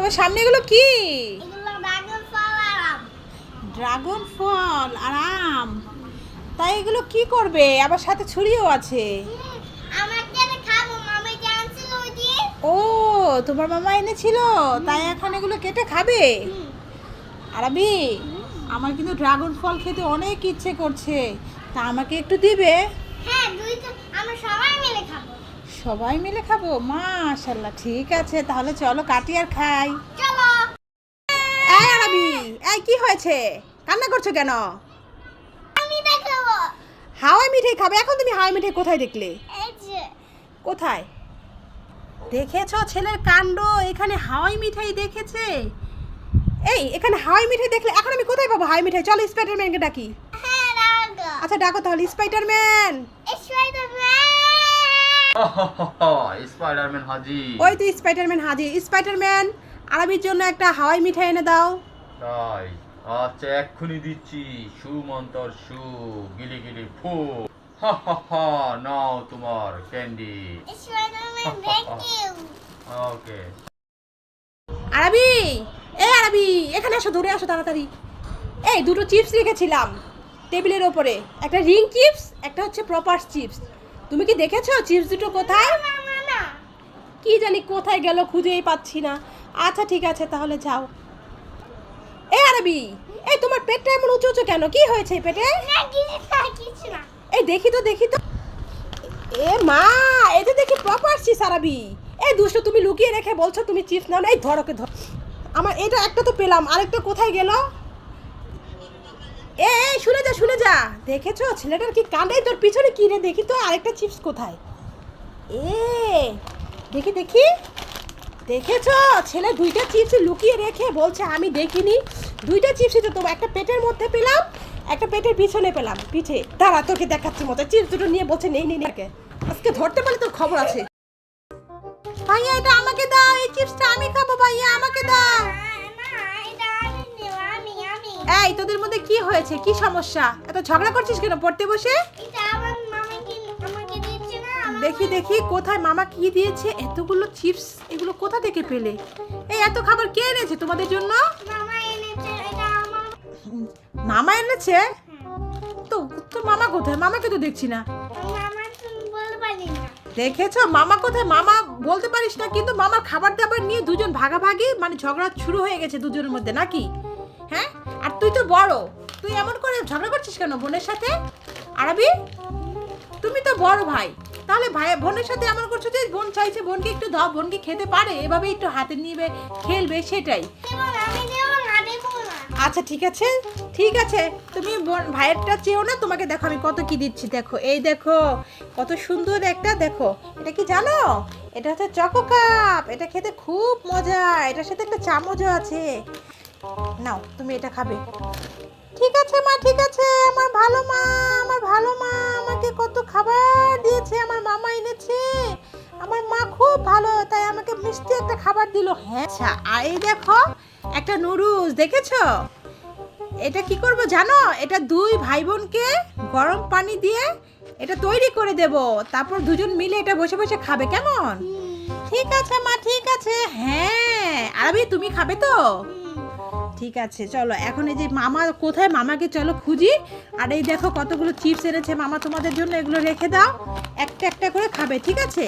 তোমার সামনে এগুলো কি? এগুলো ড্রাগন ফল আর আম। ড্রাগন ফল আর আম। তাই এগুলো কি করবে? আবার সাথে ছুরিও আছে। আমার কেটে খাবো, মামা যে আনছিল ওই দিন। ও, তোমার মামা এনেছিল, তাই এখন এগুলো কেটে খাবে? আরাবি, আমার কিন্তু ড্রাগন ফল খেতে অনেক ইচ্ছে করছে, তা আমাকে একটু দিবে? হ্যাঁ, আমরা সবাই মিলে খাবো। সবাই মিলে খাবো? মাশাআল্লাহ, ঠিক আছে, তাহলে চলো কাটি আর খাই। চলো। এই আরাবি, এই কি হয়েছে? কান্না করছো কেন? আমি দেখাবো। হাওয়াই মিঠাই খাবে? এখন তুমি হাওয়াই মিঠাই কোথায় দেখলে? এই যে কোথায় দেখেছো ছেলের কাণ্ড? এখানে হাওয়াই মিঠাই দেখেছে? এই এখানে হাওয়াই মিঠাই দেখলে এখন আমি কোথায় পাবো হাওয়াই মিঠাই? চলো স্পাইডারম্যানকে ডাকি। হ্যাঁ, রাগা। আচ্ছা ডাকো তাহলে স্পাইডারম্যান। স্পাইডারম্যান হাজি। ওই তো স্পাইডারম্যান হাজির। স্পাইডারম্যান, আরবির জন্য একটা হাওয়াই মিঠাই এনে দাও। তাই আচ্ছা, এক্ষুনি দিচ্ছি। সুমন্তর সু, গিলি গিলি ফু। হা হা হা, নাও তোমার candy. Spiderman, thank you. Okay. আরবি, এই আরবি, এখানে আসো, ধরে আসো তাড়াতাড়ি। এই দুটো চিপস রেখেছিলাম টেবিলের ওপরে, একটা রিং চিপস, একটা হচ্ছে প্রপার চিপস। তুমি কি দেখেছো চিপস দুটো কোথায়? মামা না। কি জানি কোথায় গেল, খুঁজেই পাচ্ছি না। আচ্ছা ঠিক আছে, তাহলে যাও। এই আরবি, এই তোমার পেটটা এমন উঁচু উঁচু কেন? কি হয়েছে পেটে? না, কিছু না। এই দেখি তো দেখি তো। এ মা, এই যে দেখি প্রপার চিপস আরবি। এই দুষ্ট, তুমি লুকিয়ে রেখে বলছো তুমি চিপস নাও না? এই ধরোকে ধর। আমার এটা একটা তো পেলাম, আরেকটা কোথায় গেল? এই শুনে যা শুনে যা। দেখেছো ছেলেটার কি কাণ্ডে? তোর পিছনে কি রে? দেখি তো আরেকটা চিপস কোথায়? এ দেখি দেখি। দেখেছো ছেলে দুইটা চিপস লুকিয়ে রেখে বলছে আমি দেখিনি। দুইটা চিপসই তো তোমার, একটা পেটের মধ্যে পেলাম, একটা পেটের পিছনে পেলাম, পিঠে। দাঁড়া তোকে দেখাচ্ছি মতো। চিপস দুটো নিয়ে বলছে নেই নেই নেই। আজকে ধরতে পারলে তোর খবর আছে। ভাইয়া এটা আমাকে দাও, এই চিপসটা আমি খাবো। ভাইয়া আমাকে দাও। না, এটা আমি নেব, আমি। এই তোদের মধ্যে কি হয়েছে? কি সমস্যা? এত ঝগড়া করছিস কেন পড়তে বসে? এটা আমার মামা কি আমাকে দিচ্ছে না? দেখি দেখি কোথায় মামা কি দিয়েছে। এতগুলো চিপস এগুলো কোথা থেকে পেলে? এই এত খাবার কে এনেছে তোমাদের জন্য? মামা এনেছে, এটা আমার। মামা এনেছে? তো তোর মামা কোথায়? মামাকে তো দেখছি না। মামা তুমি বলতে পারি না। দেখেছো মামা কোথায়? মামা বলতে পারিস না, কিন্তু মামার খাবার দাবার নিয়ে দুজন ভাগাভাগি, মানে ঝগড়া শুরু হয়ে গেছে দুজনের মধ্যে নাকি? হ্যাঁ, আর তুই তো বড়, তুই এমন করে ঝগড়া করছিস কেন বোনের সাথে? আরবি, তুমি তো বড় ভাই, তাহলে ভাই বোনের সাথে এমন করছো যে বোন চাইছে বোনকে একটু দাও, বোনকে খেতে পারে, এভাবে একটু হাতে নিবে খেলবে, সেটাই। আমি দেবো না, দেবো না। আচ্ছা ঠিক আছে, ঠিক আছে, তুমি ভাইয়েরটা চেয়েও না। তোমাকে দেখো আমি কত কি দিচ্ছি, দেখো এই দেখো কত সুন্দর একটা। দেখো এটা কি জানো? এটা হচ্ছে চকো কাপ। এটা খেতে খুব মজা, এটার সাথে একটা চামচও আছে। নাও তুমি এটা খাবে। ঠিক আছে মা, ঠিক আছে। আমার ভালো মা, আমার ভালো মা আমাকে কত খাবার দিয়েছে, আমার মামা এনেছে। আমার মা খুব ভালো, তাই আমাকে মিষ্টি একটা খাবার দিল। হ্যাঁ আচ্ছা, আর এই দেখো একটা নুডলস, দেখেছো? এটা কি করব জানো? এটা দুই ভাই বোনকে গরম পানি দিয়ে এটা তৈরি করে দেব, তারপর দুজন মিলে এটা বসে বসে খাবে, কেমন? ঠিক আছে মা, ঠিক আছে। হ্যাঁ আরবি, তুমি খাবে তো? ঠিক আছে চলো, এখন এই যে মামা কোথায়, মামাকে চলো খুঁজি। আর এই দেখো কতগুলো চিপস এনেছে মামা তোমাদের জন্য, এগুলো রেখে দাও, একটা একটা করে খাবে, ঠিক আছে?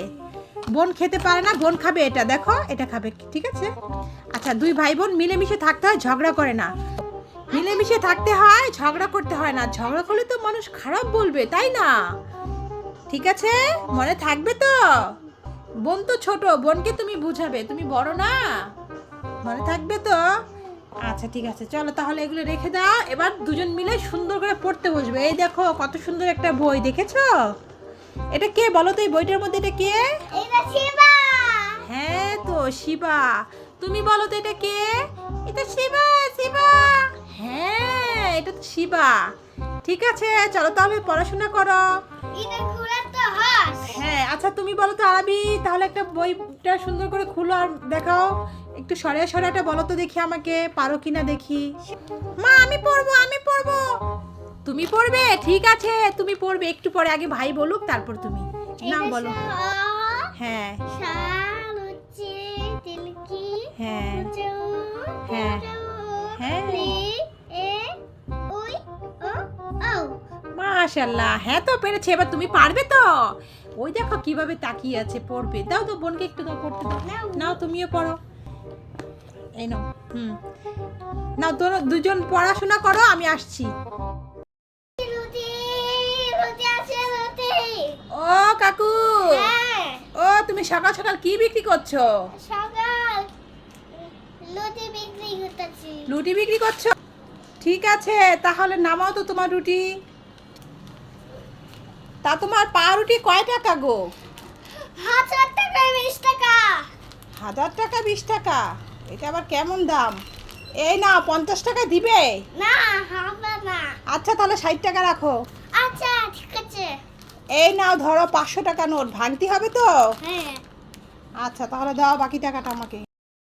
বোন খেতে পারে না, বোন খাবে এটা, দেখো এটা খাবে, ঠিক আছে? আচ্ছা দুই ভাই বোন মিলেমিশে থাকতে হয়, ঝগড়া করে না। মিলেমিশে থাকতে হয়, ঝগড়া করতে হয় না। ঝগড়া করলে তো মানুষ খারাপ বলবে, তাই না? ঠিক আছে, মনে থাকবে তো? বোন তো ছোট, বোনকে তুমি বুঝাবে, তুমি বড় না, মনে থাকবে তো? আচ্ছা ঠিক আছে, চলো তাহলে এগুলো রেখে দাও। এবার দুজন মিলে সুন্দর করে পড়তে বসবে। এই দেখো কত সুন্দর একটা বই, দেখেছো? এটা কে বলো তো? এই বইটার মধ্যে এটা কে? এটা শিবা। হ্যাঁ তো শিবা। তুমি বলো তো এটা কে? এটা শিবা, শিবা। হ্যাঁ এটা তো শিবা। ঠিক আছে চলো তাহলে পড়াশোনা করো। এটা ঘোড়া তো হাঁস। হ্যাঁ আচ্ছা তুমি বলো তো আরবি, তাহলে একটা বইটা সুন্দর করে খুলো আর দেখাও। একটু সরে সরেটা বলো তো দেখি, আমাকে পারো কিনা দেখি। মা আমি পড়বো, আমি পড়বো। তুমি পড়বে? ঠিক আছে তুমি পড়বে, একটু পরে, আগে ভাই বলুক তারপর তুমি। না বলো। হ্যাঁ শাল হচ্ছে তিলকি। হ্যাঁ হচ্ছে হ্যাঁ হ্যাঁ মাশাআল্লাহ, হ্যাঁ তো পেরেছে। এবার তুমি পারবে তো? ওই দেখো কিভাবে তাকিয়ে আছে, পড়বে। দাও তো বোনকে একটু দাও, পড়তে দাও। নাও তুমিও পড়ো, এই নাও। নাও দুজন পড়াশোনা করো, আমি আসছি। ও কাকু, ও তুমি সকাল সকাল কি বিক্রি করছো? রুটি বিক্রি করছো? ঠিক আছে, তাহলে নামাও তো তোমার রুটি। তা তোমার পাউরুটি কয় টাকা গো? 1000 টাকা 20 টাকা। 1000 টাকা 20 টাকা, এটা আবার কেমন দাম? এই নাও 50 টাকা দিবে? না হবে না। আচ্ছা তাহলে 60 টাকা রাখো। আচ্ছা ঠিক আছে। এই নাও ধরো 500 টাকা নোট, ভাঙতি হবে তো? হ্যাঁ। আচ্ছা তাহলে দাও বাকি টাকাটা আমাকে।